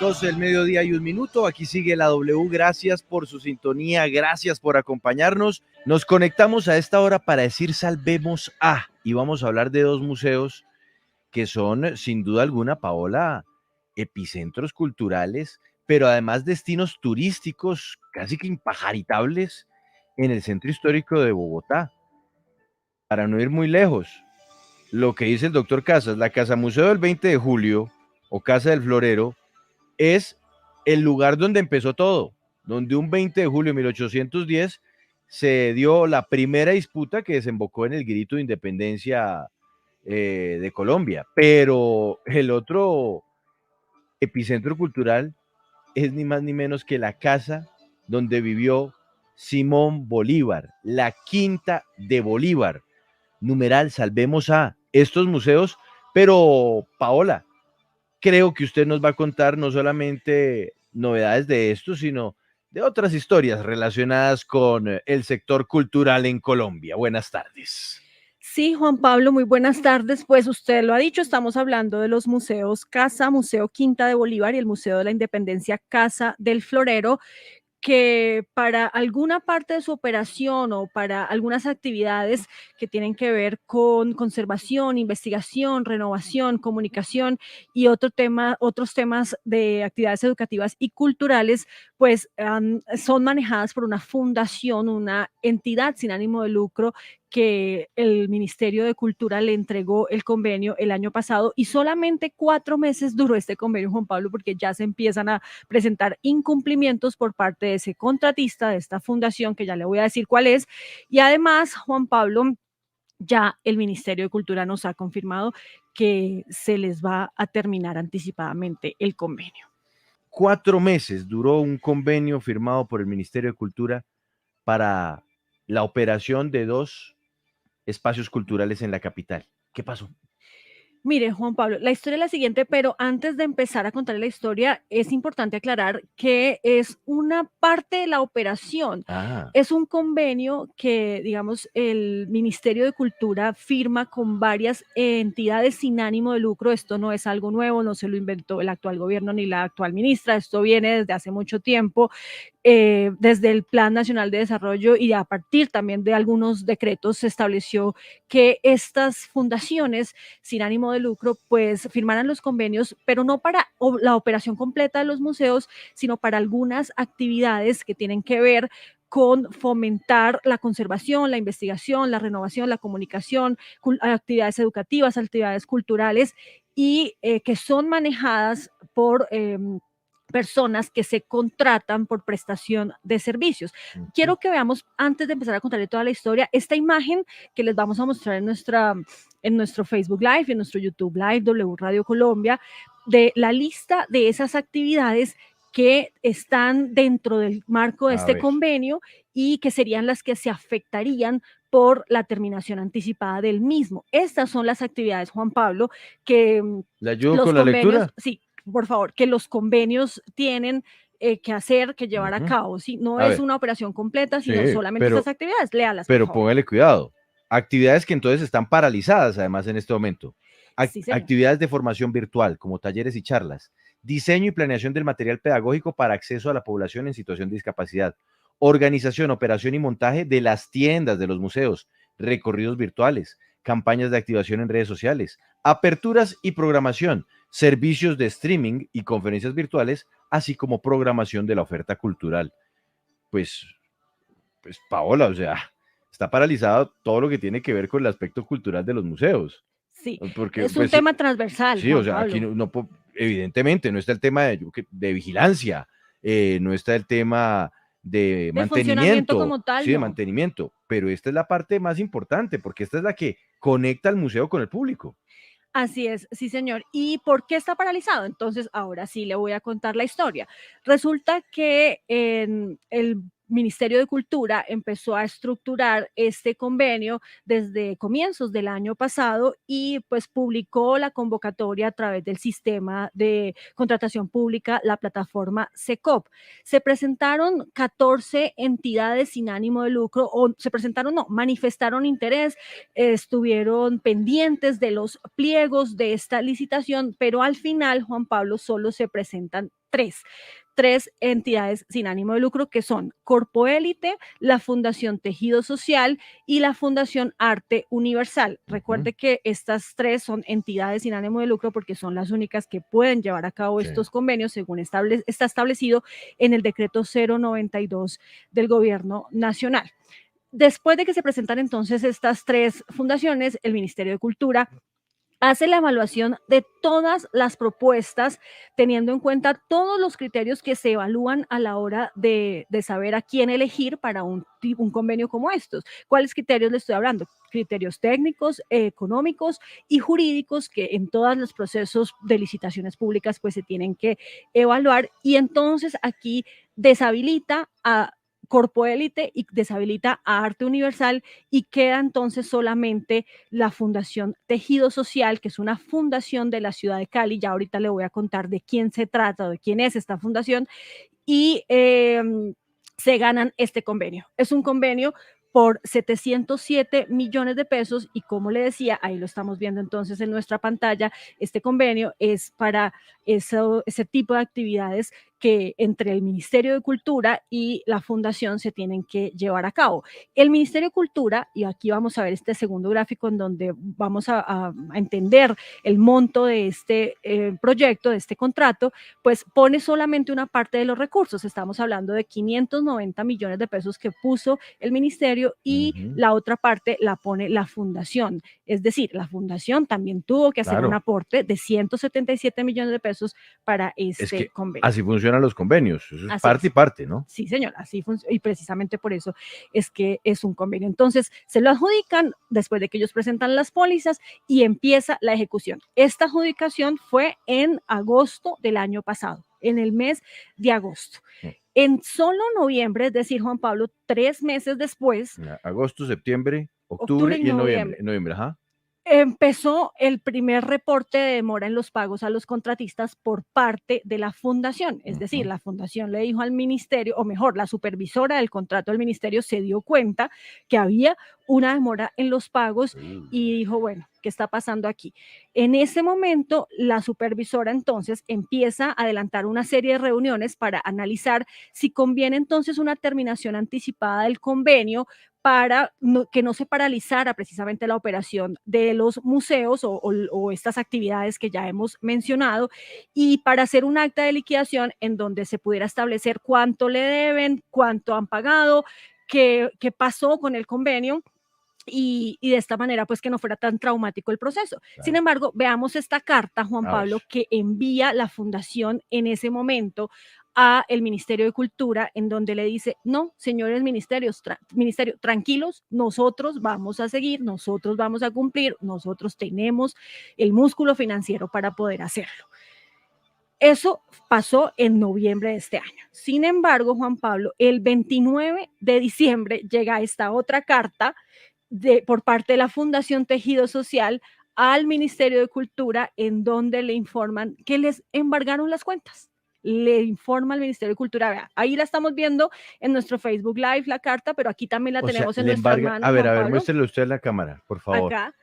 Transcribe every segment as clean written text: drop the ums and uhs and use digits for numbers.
12 del mediodía y 1 minuto, aquí sigue la W, gracias por su sintonía, gracias por acompañarnos. Nos conectamos a esta hora para decir salvemos a, y vamos a hablar de dos museos que son, sin duda alguna, Paola, epicentros culturales, pero además destinos turísticos casi que impajaritables en el centro histórico de Bogotá. Para no ir muy lejos, lo que dice el doctor Casas, la Casa Museo del 20 de Julio o Casa del Florero, es el lugar donde empezó todo, donde un 20 de julio de 1810 se dio la primera disputa que desembocó en el grito de independencia de Colombia. Pero el otro epicentro cultural es ni más ni menos que la casa donde vivió Simón Bolívar, la quinta de Bolívar. Numeral, salvemos a estos museos, pero Paola, creo que usted nos va a contar no solamente novedades de esto, sino de otras historias relacionadas con el sector cultural en Colombia. Buenas tardes. Sí, Juan Pablo, muy buenas tardes. Pues usted lo ha dicho, estamos hablando de los museos Casa, Museo Quinta de Bolívar y el Museo de la Independencia Casa del Florero, que para alguna parte de su operación o para algunas actividades que tienen que ver con conservación, investigación, renovación, comunicación y otros temas de actividades educativas y culturales, pues son manejadas por una fundación, una entidad sin ánimo de lucro que el Ministerio de Cultura le entregó el convenio el año pasado y solamente 4 meses duró este convenio, Juan Pablo, porque ya se empiezan a presentar incumplimientos por parte de ese contratista, de esta fundación, que ya le voy a decir cuál es. Y además, Juan Pablo, ya el Ministerio de Cultura nos ha confirmado que se les va a terminar anticipadamente el convenio. 4 meses duró un convenio firmado por el Ministerio de Cultura para la operación de dos espacios culturales en la capital. ¿Qué pasó? Mire, Juan Pablo, la historia es la siguiente, pero antes de empezar a contar la historia, es importante aclarar que es una parte de la operación. Ah, Es un convenio que, digamos, el Ministerio de Cultura firma con varias entidades sin ánimo de lucro. Esto no es algo nuevo, no se lo inventó el actual gobierno ni la actual ministra, esto viene desde hace mucho tiempo. Desde el Plan Nacional de Desarrollo y a partir también de algunos decretos se estableció que estas fundaciones sin ánimo de lucro pues firmaran los convenios, pero no para la operación completa de los museos, sino para algunas actividades que tienen que ver con fomentar la conservación, la investigación, la renovación, la comunicación, actividades educativas, actividades culturales y que son manejadas por personas que se contratan por prestación de servicios. Quiero que veamos, antes de empezar a contarle toda la historia, esta imagen que les vamos a mostrar en nuestro Facebook Live, en nuestro YouTube Live, W Radio Colombia, de la lista de esas actividades que están dentro del marco de este convenio y que serían las que se afectarían por la terminación anticipada del mismo. Estas son las actividades, Juan Pablo, que ¿le ayudo los con la convenios, lectura? sí, por favor, que los convenios tienen que hacer, que llevar a cabo. ¿Sí? No A es ver, una operación completa, sino sí, solamente estas actividades. Léalas, por pero favor. póngale cuidado. Actividades que entonces están paralizadas, además, en este momento. Sí, señor. Actividades de formación virtual, como talleres y charlas. Diseño y planeación del material pedagógico para acceso a la población en situación de discapacidad. Organización, operación y montaje de las tiendas de los museos. Recorridos virtuales. Campañas de activación en redes sociales. Aperturas y programación. Servicios de streaming y conferencias virtuales, así como programación de la oferta cultural. Pues Paola, o sea, está paralizado todo lo que tiene que ver con el aspecto cultural de los museos. Sí, Porque, es un pues sí, tema transversal, sí, o Juan sea, aquí Pablo. evidentemente no está el tema de vigilancia, no está el tema de De funcionamiento mantenimiento, como tal, sí, de no. mantenimiento, pero esta es la parte más importante, porque esta es la que conecta al museo con el público. Así es, sí, señor. ¿Y por qué está paralizado? Entonces, ahora sí le voy a contar la historia. Resulta que en el Ministerio de Cultura empezó a estructurar este convenio desde comienzos del año pasado y pues publicó la convocatoria a través del sistema de contratación pública, la plataforma SECOP. Se presentaron 14 entidades sin ánimo de lucro, o se presentaron, no, manifestaron interés, estuvieron pendientes de los pliegos de esta licitación, pero al final, Juan Pablo, solo se presentan tres entidades sin ánimo de lucro, que son Corpoélite, la Fundación Tejido Social y la Fundación Arte Universal. Recuerde que estas tres son entidades sin ánimo de lucro porque son las únicas que pueden llevar a cabo estos convenios según está establecido en el decreto 092 del gobierno nacional. Después de que se presentan entonces estas tres fundaciones, el Ministerio de Cultura hace la evaluación de todas las propuestas, teniendo en cuenta todos los criterios que se evalúan a la hora de saber a quién elegir para un convenio como estos. ¿Cuáles criterios le estoy hablando? Criterios técnicos, económicos y jurídicos que en todos los procesos de licitaciones públicas pues se tienen que evaluar, y entonces aquí deshabilita a Corpoélite y deshabilita a Arte Universal, y queda entonces solamente la Fundación Tejido Social, que es una fundación de la ciudad de Cali. Ya ahorita le voy a contar de quién se trata, de quién es esta fundación, y se ganan este convenio. Es un convenio por 707 millones de pesos y, como le decía, ahí lo estamos viendo entonces en nuestra pantalla, este convenio es para ese tipo de actividades que entre el Ministerio de Cultura y la Fundación se tienen que llevar a cabo. El Ministerio de Cultura, y aquí vamos a ver este segundo gráfico en donde vamos a entender el monto de este proyecto, de este contrato, pues pone solamente una parte de los recursos. Estamos hablando de 590 millones de pesos que puso el ministerio y la otra parte la pone la fundación. Es decir, la fundación también tuvo que hacer un aporte de 177 millones de pesos para este convenio. Así funcionan los convenios, eso es así parte y parte, ¿no? Sí, señor, así funciona, y precisamente por eso es que es un convenio. Entonces, se lo adjudican después de que ellos presentan las pólizas y empieza la ejecución. Esta adjudicación fue en agosto del año pasado, en el mes de agosto. En solo noviembre, es decir, Juan Pablo, 3 meses después. Agosto, septiembre, octubre y en noviembre, ajá. Empezó el primer reporte de demora en los pagos a los contratistas por parte de la fundación. Es decir, la fundación le dijo al ministerio, o mejor, la supervisora del contrato del ministerio se dio cuenta que había una demora en los pagos y dijo, bueno, ¿qué está pasando aquí? En ese momento, la supervisora entonces empieza a adelantar una serie de reuniones para analizar si conviene entonces una terminación anticipada del convenio para que no se paralizara precisamente la operación de los museos o estas actividades que ya hemos mencionado, y para hacer un acta de liquidación en donde se pudiera establecer cuánto le deben, cuánto han pagado, qué pasó con el convenio. Y de esta manera, pues que no fuera tan traumático el proceso. Claro. Sin embargo, veamos esta carta, Juan Pablo, que envía la fundación en ese momento a el Ministerio de Cultura, en donde le dice, no, señores ministerio, tranquilos, nosotros vamos a seguir, nosotros vamos a cumplir, nosotros tenemos el músculo financiero para poder hacerlo. Eso pasó en noviembre de este año. Sin embargo, Juan Pablo, el 29 de diciembre llega esta otra carta por parte de la Fundación Tejido Social al Ministerio de Cultura, en donde le informan que les embargaron las cuentas. Le informa al Ministerio de Cultura, vea, ahí la estamos viendo en nuestro Facebook Live, la carta, pero aquí también la tenemos en nuestras manos. A ver, muéstrele usted la cámara, por favor. Acá.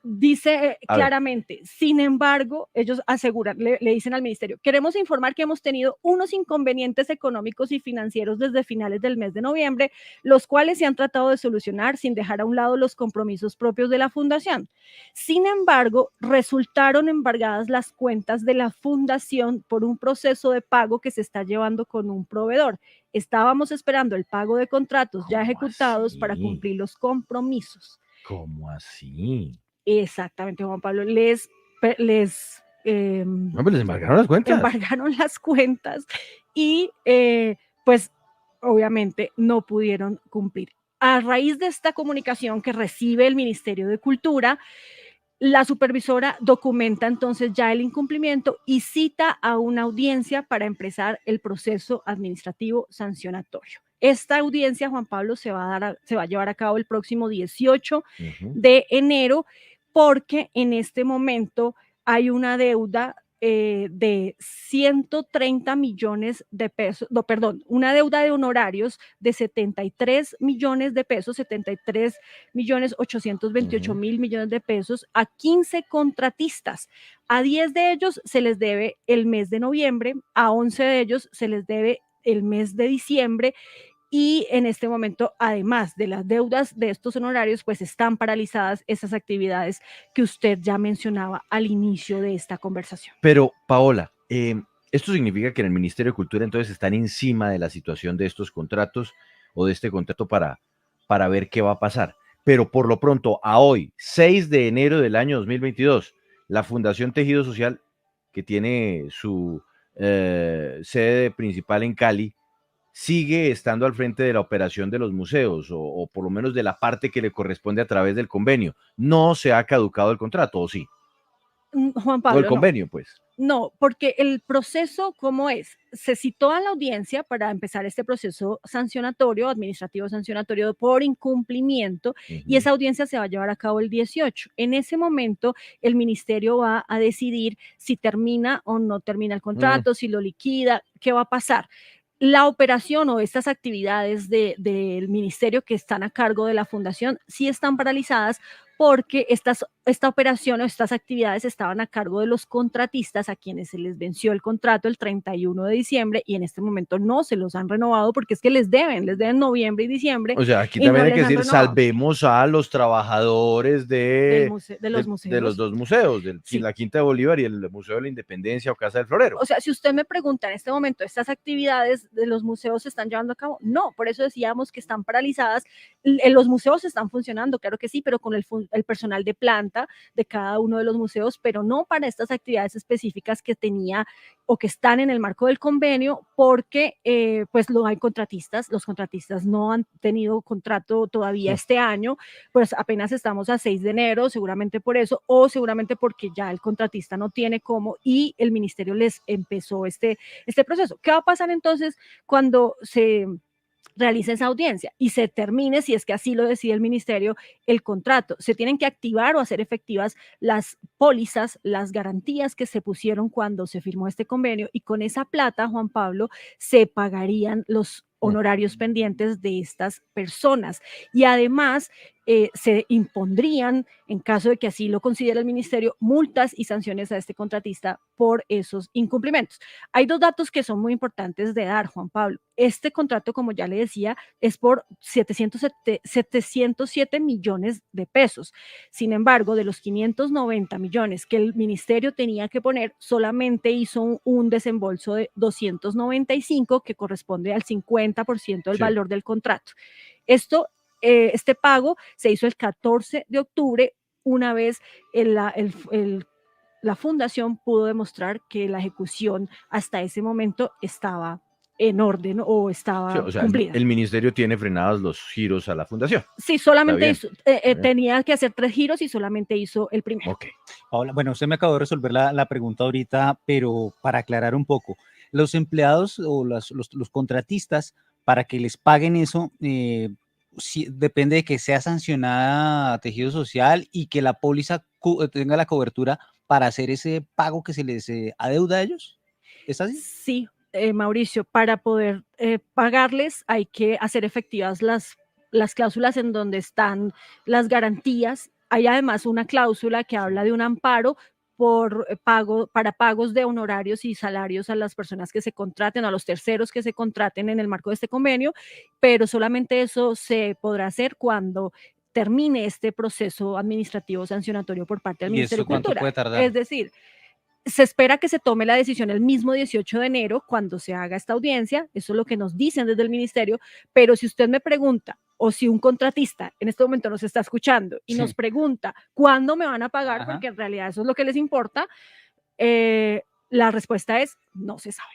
Dice claramente, sin embargo, ellos aseguran, le dicen al ministerio, queremos informar que hemos tenido unos inconvenientes económicos y financieros desde finales del mes de noviembre, los cuales se han tratado de solucionar sin dejar a un lado los compromisos propios de la fundación. Sin embargo, resultaron embargadas las cuentas de la fundación por un proceso de pago que se está llevando con un proveedor. Estábamos esperando el pago de contratos ya ejecutados para cumplir los compromisos. ¿Cómo así? Exactamente, Juan Pablo, les embargaron las cuentas. Embargaron las cuentas y pues obviamente no pudieron cumplir. A raíz de esta comunicación que recibe el Ministerio de Cultura, la supervisora documenta entonces ya el incumplimiento y cita a una audiencia para empezar el proceso administrativo sancionatorio. Esta audiencia, Juan Pablo, se va a llevar a cabo el próximo 18 Ujú. de enero, porque en este momento hay una deuda de 130 millones de pesos, no, perdón, una deuda de honorarios de 73 millones de pesos, 73 millones 828 mil millones de pesos a 15 contratistas. A 10 de ellos se les debe el mes de noviembre, a 11 de ellos se les debe el mes de diciembre, y en este momento, además de las deudas de estos honorarios, pues están paralizadas esas actividades que usted ya mencionaba al inicio de esta conversación. Pero, Paola, esto significa que en el Ministerio de Cultura entonces están encima de la situación de estos contratos o de este contrato para ver qué va a pasar. Pero por lo pronto, a hoy, 6 de enero del año 2022, la Fundación Tejido Social, que tiene su sede principal en Cali, sigue estando al frente de la operación de los museos o por lo menos de la parte que le corresponde a través del convenio. No se ha caducado el contrato, ¿o sí? Juan O el Pablo, no. convenio, pues. No, porque el proceso, ¿cómo es? Se citó a la audiencia para empezar este proceso sancionatorio, administrativo sancionatorio por incumplimiento, y esa audiencia se va a llevar a cabo el 18. En ese momento, el ministerio va a decidir si termina o no termina el contrato, si lo liquida, qué va a pasar. La operación o estas actividades del ministerio que están a cargo de la fundación sí están paralizadas, porque esta operación o estas actividades estaban a cargo de los contratistas a quienes se les venció el contrato el 31 de diciembre, y en este momento no se los han renovado porque es que les deben noviembre y diciembre, O sea, aquí y no también hay que les han decir, renovado salvemos a los trabajadores de los de los museos. dos museos, Sí. la Quinta de Bolívar y el Museo de la Independencia o Casa del Florero. O sea, si usted me pregunta en este momento, ¿estas actividades de los museos se están llevando a cabo? No, por eso decíamos que están paralizadas. Los museos están funcionando, claro que sí, pero con el personal de planta de cada uno de los museos, pero no para estas actividades específicas que tenía o que están en el marco del convenio, porque pues no hay contratistas, los contratistas no han tenido contrato todavía este año, pues apenas estamos a 6 de enero, seguramente por eso, o seguramente porque ya el contratista no tiene cómo, y el ministerio les empezó este proceso. ¿Qué va a pasar entonces cuando se realice esa audiencia y se termine, si es que así lo decide el ministerio, el contrato? Se tienen que activar o hacer efectivas las pólizas, las garantías que se pusieron cuando se firmó este convenio, y con esa plata, Juan Pablo, se pagarían los honorarios pendientes de estas personas, y además se impondrían, en caso de que así lo considere el ministerio, multas y sanciones a este contratista por esos incumplimientos. Hay dos datos que son muy importantes de dar, Juan Pablo. Este contrato, como ya le decía, es por 707 millones de pesos. Sin embargo, de los 590 millones que el ministerio tenía que poner, solamente hizo un desembolso de 295, que corresponde al 50% del valor del contrato. Este pago se hizo el 14 de octubre, una vez la fundación pudo demostrar que la ejecución hasta ese momento estaba en orden o Sí, estaba o sea, cumplida. el ministerio tiene frenados los giros a la fundación. Sí, solamente tenía que hacer 3 giros y solamente hizo el primero. Ok. Paola, bueno, usted me acabó de resolver la pregunta ahorita, pero para aclarar un poco, los empleados o los contratistas, para que les paguen eso, depende de que sea sancionada Tejido Social y que la póliza tenga la cobertura para hacer ese pago que se les adeuda a ellos. ¿Es así? Sí, Mauricio, para poder pagarles hay que hacer efectivas las cláusulas en donde están las garantías. Hay además una cláusula que habla de un amparo para pagos de honorarios y salarios a las personas que se contraten, a los terceros que se contraten en el marco de este convenio, pero solamente eso se podrá hacer cuando termine este proceso administrativo sancionatorio por parte del ¿Y Ministerio eso de cuánto Cultura. puede tardar? Es decir, se espera que se tome la decisión el mismo 18 de enero cuando se haga esta audiencia, eso es lo que nos dicen desde el ministerio, pero si usted me pregunta, o si un contratista en este momento nos está escuchando y nos pregunta cuándo me van a pagar, porque en realidad eso es lo que les importa, la respuesta es no se sabe.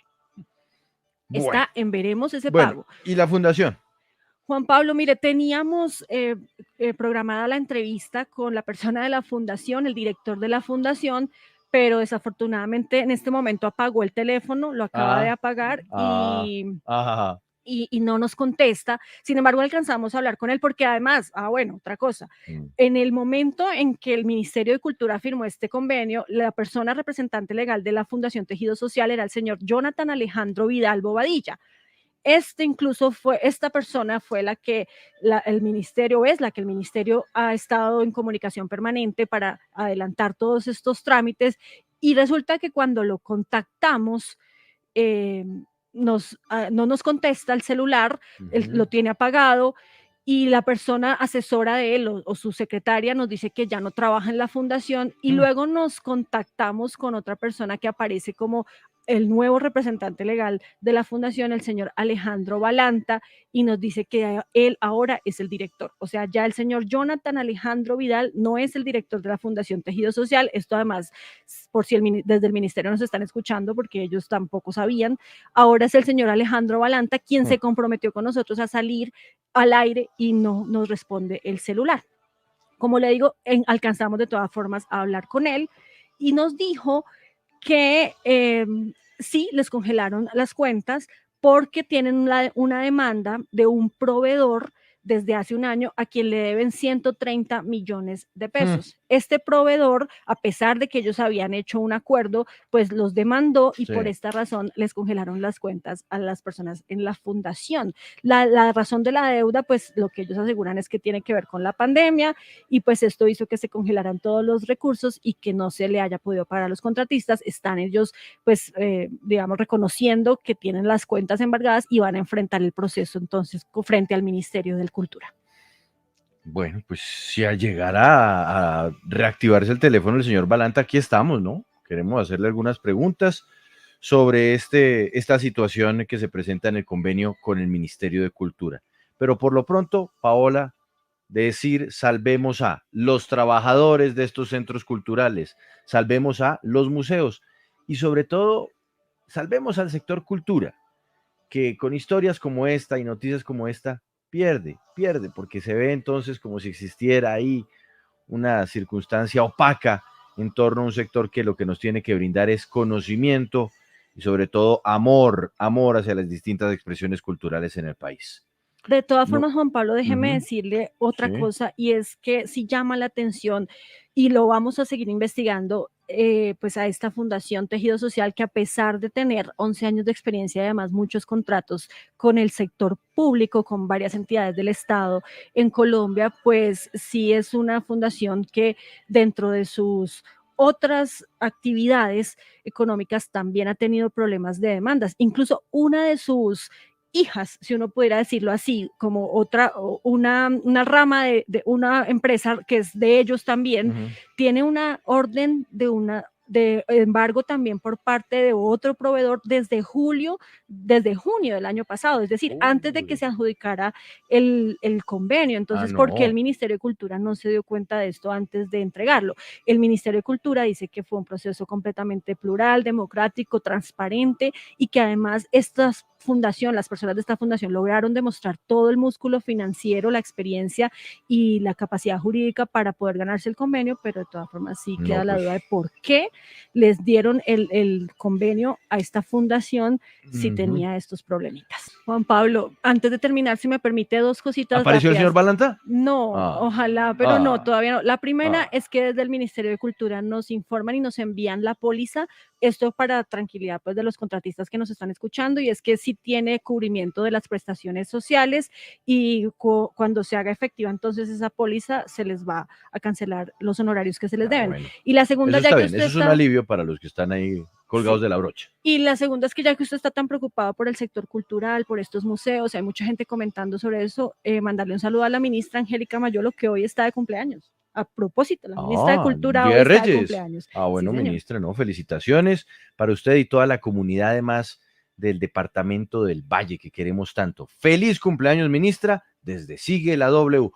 Bueno, Está en veremos ese pago. ¿Y la fundación? Juan Pablo, mire, teníamos programada la entrevista con la persona de la fundación, el director de la fundación, pero desafortunadamente en este momento apagó el teléfono, lo acaba de apagar y y no nos contesta. Sin embargo, alcanzamos a hablar con él porque además, bueno, otra cosa, en el momento en que el Ministerio de Cultura firmó este convenio, la persona representante legal de la Fundación Tejido Social era el señor Jonathan Alejandro Vidal Bobadilla. Esta persona fue la que el ministerio ha estado en comunicación permanente para adelantar todos estos trámites, y resulta que cuando lo contactamos, no nos contesta el celular, lo tiene apagado, y la persona asesora de él o su secretaria nos dice que ya no trabaja en la fundación, y luego nos contactamos con otra persona que aparece como el nuevo representante legal de la fundación, el señor Alejandro Balanta, y nos dice que él ahora es el director. O sea, ya el señor Jonathan Alejandro Vidal no es el director de la Fundación Tejido Social. Esto además, por si desde el ministerio nos están escuchando, porque ellos tampoco sabían, ahora es el señor Alejandro Balanta quien se comprometió con nosotros a salir al aire y no nos responde el celular. Como le digo, alcanzamos de todas formas a hablar con él y nos dijo que sí les congelaron las cuentas porque tienen una demanda de un proveedor desde hace un año a quien le deben 130 millones de pesos. Este proveedor, a pesar de que ellos habían hecho un acuerdo, pues los demandó y por esta razón les congelaron las cuentas a las personas en la fundación. La razón de la deuda, pues lo que ellos aseguran es que tiene que ver con la pandemia, y pues esto hizo que se congelaran todos los recursos y que no se le haya podido pagar a los contratistas. Están ellos, pues, digamos, reconociendo que tienen las cuentas embargadas y van a enfrentar el proceso entonces frente al Ministerio de Cultura. Bueno, pues si llegara a reactivarse el teléfono del señor Balanta, aquí estamos, ¿no? Queremos hacerle algunas preguntas sobre esta situación que se presenta en el convenio con el Ministerio de Cultura. Pero por lo pronto, Paola, decir salvemos a los trabajadores de estos centros culturales, salvemos a los museos y sobre todo salvemos al sector cultura, que con historias como esta y noticias como esta pierde, porque se ve entonces como si existiera ahí una circunstancia opaca en torno a un sector que lo que nos tiene que brindar es conocimiento y sobre todo amor hacia las distintas expresiones culturales en el país. De todas formas, Juan Pablo, déjeme decirle otra cosa, y es que sí llama la atención, y lo vamos a seguir investigando, pues a esta Fundación Tejido Social, que a pesar de tener 11 años de experiencia y además muchos contratos con el sector público, con varias entidades del Estado en Colombia, pues sí es una fundación que dentro de sus otras actividades económicas también ha tenido problemas de demandas. Incluso una de sus hijas, si uno pudiera decirlo así, como una rama de una empresa que es de ellos también, tiene una orden de embargo también por parte de otro proveedor desde junio del año pasado, es decir, antes de que se adjudicara el convenio. Entonces, ¿por qué el Ministerio de Cultura no se dio cuenta de esto antes de entregarlo? El Ministerio de Cultura dice que fue un proceso completamente plural, democrático, transparente, y que además las personas de esta fundación lograron demostrar todo el músculo financiero, la experiencia y la capacidad jurídica para poder ganarse el convenio, pero de todas formas sí queda la duda de por qué les dieron el convenio a esta fundación si tenía estos problemitas. Juan Pablo, antes de terminar, si me permite, dos cositas ¿Apareció rápidas. el señor Balanta? No, ojalá, pero no, todavía no. La primera es que desde el Ministerio de Cultura nos informan y nos envían la póliza, esto para tranquilidad pues de los contratistas que nos están escuchando, y es que sí tiene cubrimiento de las prestaciones sociales, y cuando se haga efectiva entonces esa póliza se les va a cancelar los honorarios que se les deben. Bueno. Y la segunda, eso está bien, eso es un alivio para los que están ahí colgados de la brocha. Y la segunda es que ya que usted está tan preocupado por el sector cultural, por estos museos, hay mucha gente comentando sobre eso, mandarle un saludo a la ministra Angélica Mayolo, que hoy está de cumpleaños. A propósito, la ministra de Cultura hoy está de cumpleaños. Bueno, sí, ministra, ¿no? Felicitaciones para usted y toda la comunidad, además del departamento del Valle que queremos tanto. Feliz cumpleaños, ministra, desde Sigue la W.